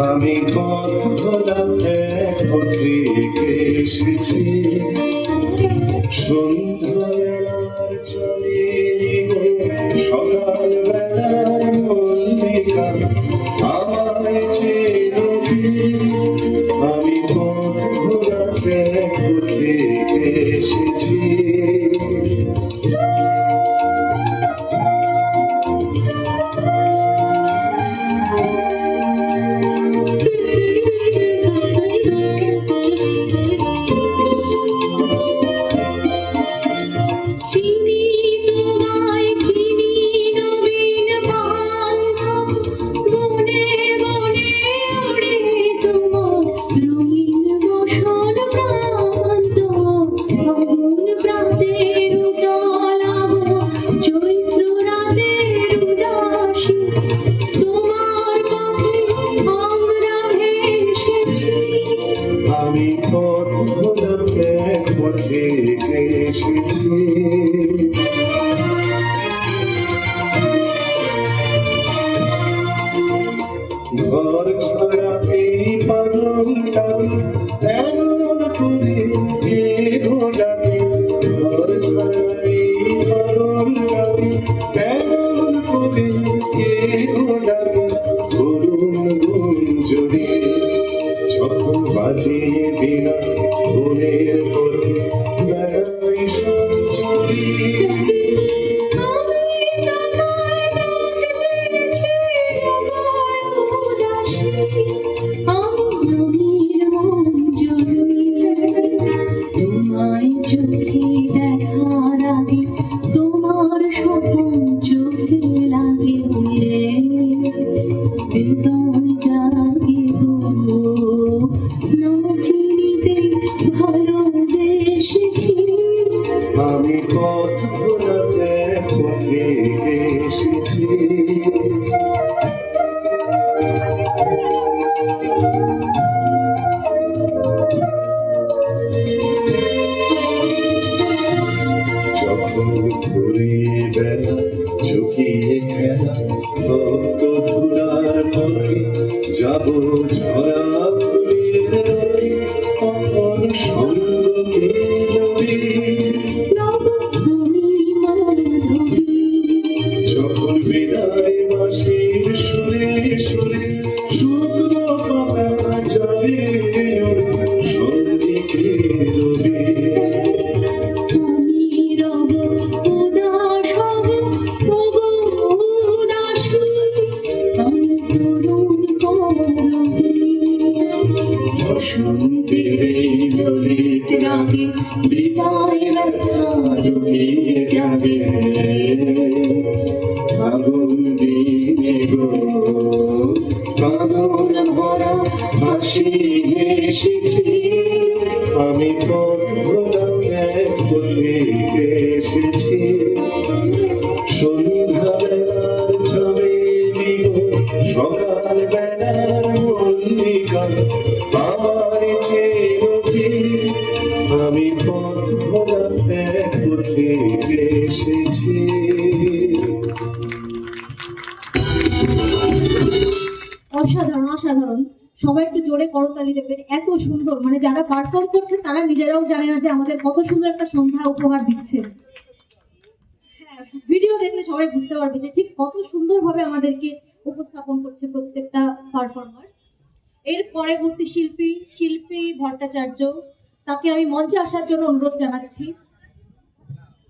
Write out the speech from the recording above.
আমি পথ ভোলা এক পথে এসেছি, সন্ধ্যাবেলার চলে সকাল বেলার মল্লিকা আমায় চেরবি। আমি পথ ভোলা এক পথে এসেছি। আমি পথ ভোলা এক পথে এসেছি। ঘর ছাড়া এই পাগলটা এমন করে কে ডাকে, ঘর ছাড়া এই পাগলটা এমন করে কে ডাকে, করুণ গুঞ্জরি যখন বাজিয়ে দিনা মনের পথে বেড়াই সঞ্চরি। তোমায় চোখে দেখার আগে তোমার স্বপ্ন চোখে লাগে, হৃদয় জাগে না চিনিতে ভালোবেসেছি। আমি পথ ভোলা এক পথে এসেছি। যখন ঘুরিয়ে বেলা ঝুঁকিয়ে খেলা ভক্ত ধুলার পথে যাব ঝরা ফুলের রয়ে, তখন সঙ্গকে রবি। যখন বিদায় বাঁশির সুরে সুরে শুকনো পাতা যাবে সঙ্গীকে রবি। ললিত রাগে বিদায় ব্যথা লুকিয়ে যাবে, আগুন দিনে গো কাঁদন ভরা হাসি এসেছি। আমি পথ ভোলা এক পথে এসেছি, সন্ধ্যাবেলার চামেলি সকাল বেলার মল্লিকা আমায় চেরবি। আমি পথ ভোলা এক পথে এসেছি। অসাধারণ অসাধারণ, সবাই একটু জোরে করতালি দেবেন। এত সুন্দর, মানে যারা পারফর্ম করছে তারা নিজেরাও জানে না যে আমাদের কত সুন্দর একটা সন্ধ্যা উপহার দিচ্ছে। হ্যাঁ, ভিডিও দেখলে সবাই বুঝতে পারবে যে ঠিক কত সুন্দরভাবে আমাদেরকে উপস্থাপন করছে প্রত্যেকটা পারফর্মার। এর পরবর্তী শিল্পী ভট্টাচার্য, তাকে আমি মঞ্চে আসার জন্য অনুরোধ জানাচ্ছি।